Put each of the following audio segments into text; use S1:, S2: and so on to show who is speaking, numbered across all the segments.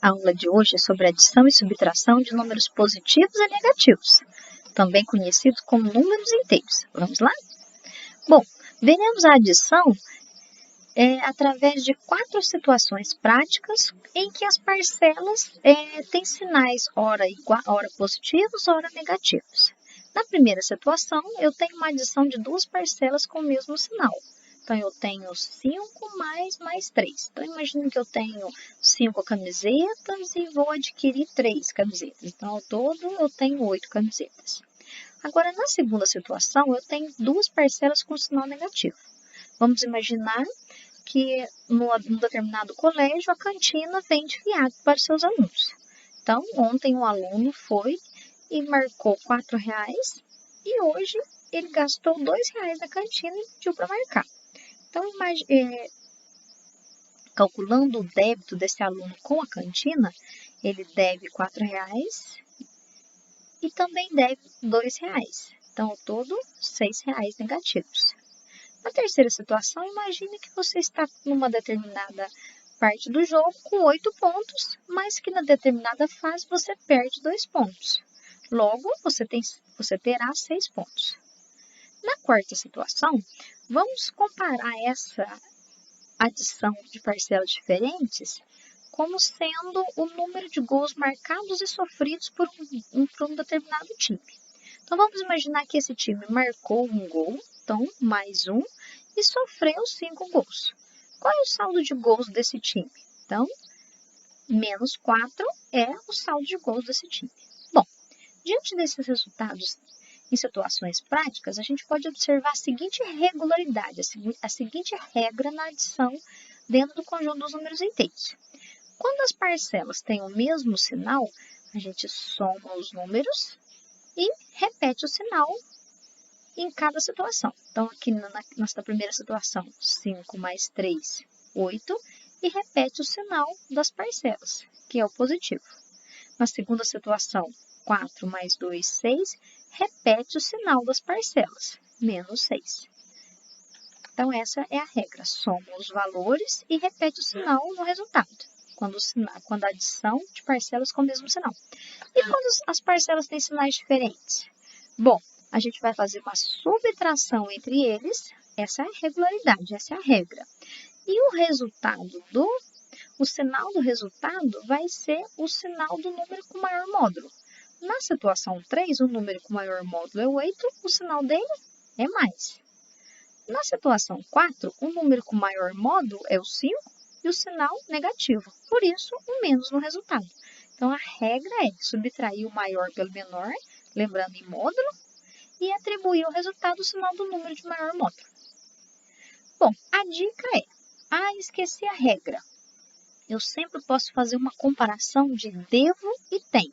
S1: A aula de hoje é sobre adição e subtração de números positivos e negativos, também conhecidos como números inteiros. Vamos lá? Bom, veremos a adição através de 4 situações práticas em que as parcelas têm sinais ora positivos, ora negativos. Na primeira situação, eu tenho uma adição de 2 parcelas com o mesmo sinal. Então, eu tenho 5 mais 3. Então, imagine que eu tenho 5 camisetas e vou adquirir 3 camisetas. Então, ao todo, eu tenho 8 camisetas. Agora, na segunda situação, eu tenho 2 parcelas com sinal negativo. Vamos imaginar que num determinado colégio, a cantina vende fiado para os seus alunos. Então, ontem um aluno foi e marcou R$4 e hoje ele gastou R$2 na cantina e pediu para marcar. Então, calculando o débito desse aluno com a cantina, ele deve R$4 e também deve R$2. Então, ao todo, R$6 negativos. Na terceira situação, imagine que você está numa determinada parte do jogo com 8 pontos, mas que na determinada fase você perde 2 pontos. Logo, você terá 6 pontos. Na quarta situação, vamos comparar essa adição de parcelas diferentes como sendo o número de gols marcados e sofridos por um determinado time. Então, vamos imaginar que esse time marcou um gol, então, mais um, e sofreu 5 gols. Qual é o saldo de gols desse time? Então, menos 4 é o saldo de gols desse time. Bom, diante desses resultados em situações práticas, a gente pode observar a seguinte regularidade, a seguinte regra na adição dentro do conjunto dos números inteiros. Quando as parcelas têm o mesmo sinal, a gente soma os números e repete o sinal em cada situação. Então, aqui nesta primeira situação, 5 mais 3, 8, e repete o sinal das parcelas, que é o positivo. Na segunda situação, 4 mais 2, 6, repete o sinal das parcelas, menos 6. Então, essa é a regra. Soma os valores e repete o sinal no resultado, quando a adição de parcelas com o mesmo sinal. E quando as parcelas têm sinais diferentes? Bom, a gente vai fazer uma subtração entre eles. Essa é a regularidade, essa é a regra. E o sinal do resultado vai ser o sinal do número com maior módulo. Na situação 3, o número com maior módulo é 8, o sinal dele é mais. Na situação 4, o número com maior módulo é o 5 e o sinal negativo. Por isso, o menos no resultado. Então, a regra é subtrair o maior pelo menor, lembrando em módulo, e atribuir o resultado ao sinal do número de maior módulo. Bom, a dica é, esqueci a regra. Eu sempre posso fazer uma comparação de devo e tenho.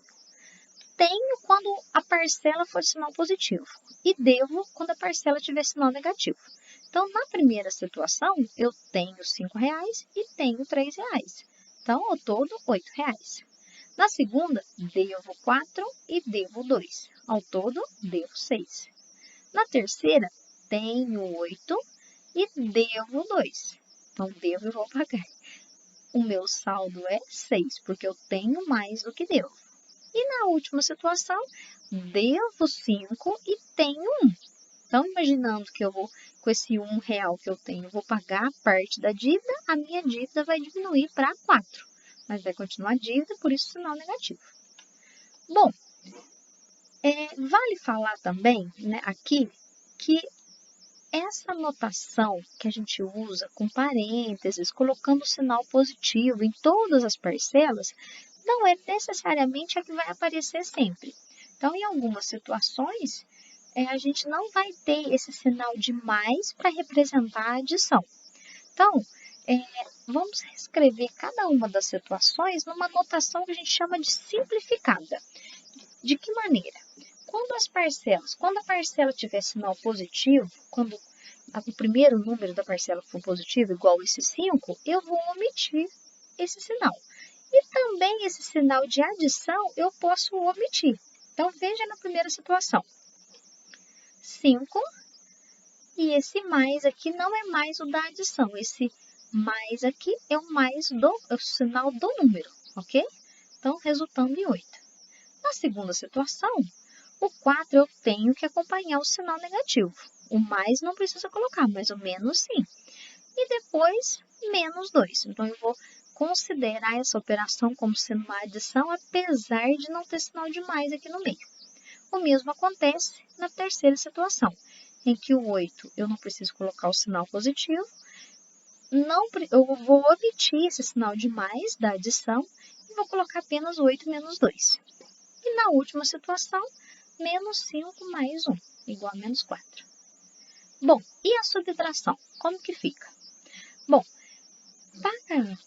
S1: Tenho quando a parcela for sinal positivo e devo quando a parcela tiver sinal negativo. Então, na primeira situação, eu tenho R$5 e tenho R$3. Então, ao todo, R$8. Na segunda, devo 4 e devo 2. Ao todo, devo 6. Na terceira, tenho 8 e devo 2. Então, devo e vou pagar. O meu saldo é 6, porque eu tenho mais do que devo. E na última situação, devo 5 e tenho 1. Então, imaginando que eu vou, com esse R$1 que eu tenho, vou pagar parte da dívida, a minha dívida vai diminuir para 4. Mas vai continuar a dívida, por isso sinal negativo. Bom, vale falar também, aqui, que essa notação que a gente usa com parênteses, colocando o sinal positivo em todas as parcelas, não é necessariamente a que vai aparecer sempre. Então, em algumas situações, a gente não vai ter esse sinal de mais para representar a adição. Então, vamos reescrever cada uma das situações numa notação que a gente chama de simplificada. De que maneira? Quando a parcela tiver sinal positivo, quando o primeiro número da parcela for positivo, igual esse 5, eu vou omitir esse sinal. E também esse sinal de adição eu posso omitir. Então, veja na primeira situação. 5, e esse mais aqui não é mais o da adição. Esse mais aqui é o sinal do número, ok? então resultando em 8. Na segunda situação, o 4 eu tenho que acompanhar o sinal negativo. O mais não precisa colocar, mas o menos sim. E depois, menos 2. Então, eu vou considerar essa operação como sendo uma adição, apesar de não ter sinal de mais aqui no meio. O mesmo acontece na terceira situação, em que o 8 eu não preciso colocar o sinal positivo, eu vou omitir esse sinal de mais da adição e vou colocar apenas 8 menos 2. E na última situação, menos 5 mais 1, igual a menos 4. Bom, e a subtração? Como que fica? Bom, para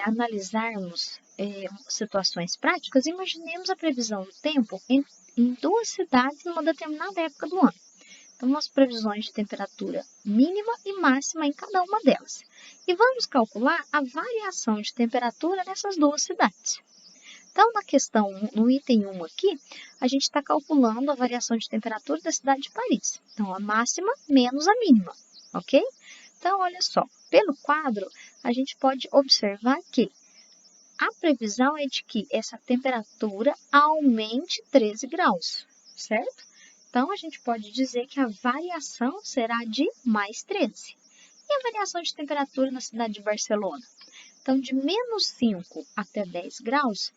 S1: analisarmos situações práticas, imaginemos a previsão do tempo em duas cidades numa determinada época do ano. Então, as previsões de temperatura mínima e máxima em cada uma delas. E vamos calcular a variação de temperatura nessas duas cidades. Então, na questão, no item 1 aqui, a gente está calculando a variação de temperatura da cidade de Paris. Então, a máxima menos a mínima, ok? Então, olha só, pelo quadro, a gente pode observar que a previsão é de que essa temperatura aumente 13 graus, certo? Então, a gente pode dizer que a variação será de mais 13. E a variação de temperatura na cidade de Barcelona? Então, de menos 5 até 10 graus,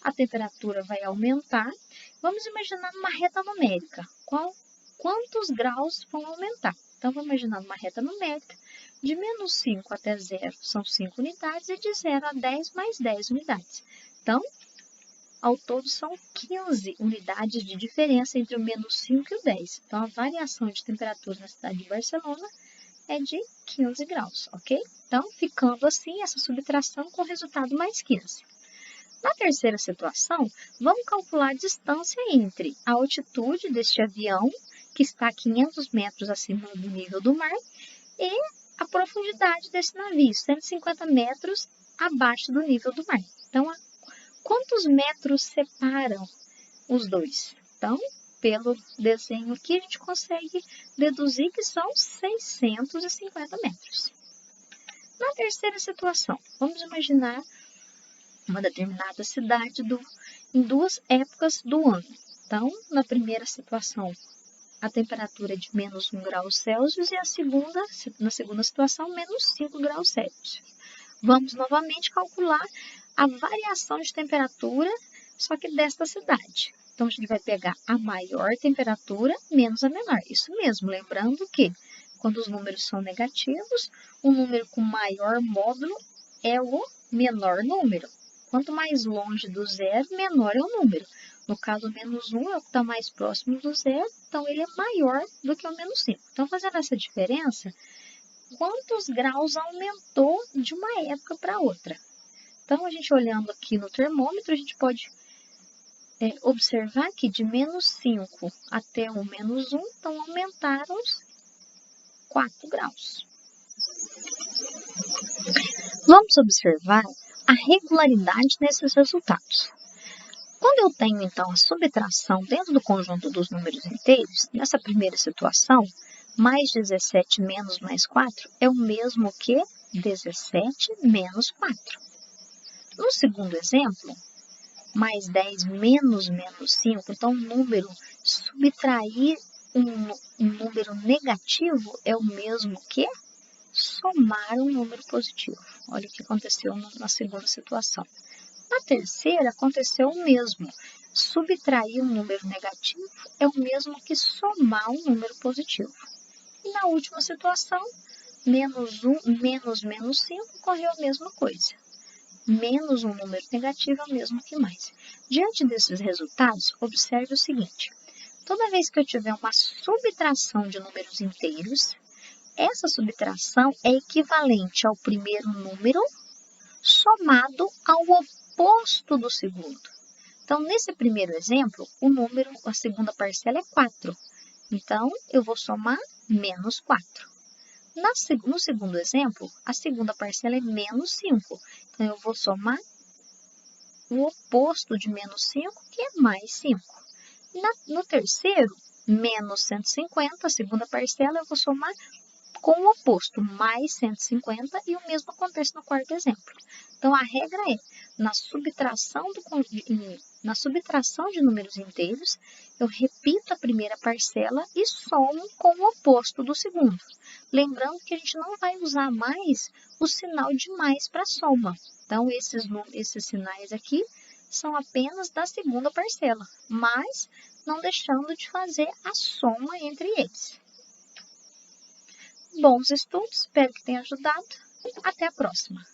S1: a temperatura vai aumentar. Vamos imaginar uma reta numérica. Quantos graus vão aumentar? Então, vamos imaginar uma reta numérica. De menos 5 até 0 são 5 unidades e de 0 a 10 mais 10 unidades. Então, ao todo são 15 unidades de diferença entre o menos 5 e o 10. Então, a variação de temperatura na cidade de Barcelona é de 15 graus, ok? Então, ficando assim, essa subtração com o resultado mais 15. Na terceira situação, vamos calcular a distância entre a altitude deste avião, que está a 500 metros acima do nível do mar, e a profundidade desse navio, 150 metros abaixo do nível do mar. Então, quantos metros separam os dois? Então, pelo desenho aqui, a gente consegue deduzir que são 650 metros. Na terceira situação, vamos imaginar uma determinada cidade em duas épocas do ano. Então, na primeira situação, a temperatura é de menos 1 grau Celsius e na segunda situação, menos 5 graus Celsius. Vamos novamente calcular a variação de temperatura, só que desta cidade. Então, a gente vai pegar a maior temperatura menos a menor. Isso mesmo, lembrando que quando os números são negativos, o número com maior módulo é o menor número. Quanto mais longe do zero, menor é o número. No caso, o menos 1 é o que está mais próximo do zero, então ele é maior do que o menos 5. Então, fazendo essa diferença, quantos graus aumentou de uma época para outra? Então, a gente olhando aqui no termômetro, a gente pode observar que de menos 5 até o menos 1, então aumentaram 4 graus. Vamos observar a regularidade desses resultados. Quando eu tenho, então, a subtração dentro do conjunto dos números inteiros, nessa primeira situação, mais 17 menos mais 4 é o mesmo que 17 menos 4. No segundo exemplo, mais 10 menos 5, então o número subtrair um número negativo é o mesmo que somar um número positivo. Olha o que aconteceu na segunda situação. Na terceira, aconteceu o mesmo. Subtrair um número negativo é o mesmo que somar um número positivo. E na última situação, menos 1 menos 5 ocorreu a mesma coisa. Menos um número negativo é o mesmo que mais. Diante desses resultados, observe o seguinte. Toda vez que eu tiver uma subtração de números inteiros, essa subtração é equivalente ao primeiro número somado ao oposto do segundo. Então, nesse primeiro exemplo, a segunda parcela é 4. Então, eu vou somar menos 4. No segundo exemplo, a segunda parcela é menos 5. Então, eu vou somar o oposto de menos 5, que é mais 5. No terceiro, menos 150, a segunda parcela, eu vou somar com o oposto, mais 150, e o mesmo acontece no quarto exemplo. Então, a regra é na subtração de números inteiros, eu repito a primeira parcela e somo com o oposto do segundo. Lembrando que a gente não vai usar mais o sinal de mais para soma. Então, esses sinais aqui são apenas da segunda parcela, mas não deixando de fazer a soma entre eles. Bons estudos, espero que tenha ajudado. Até a próxima!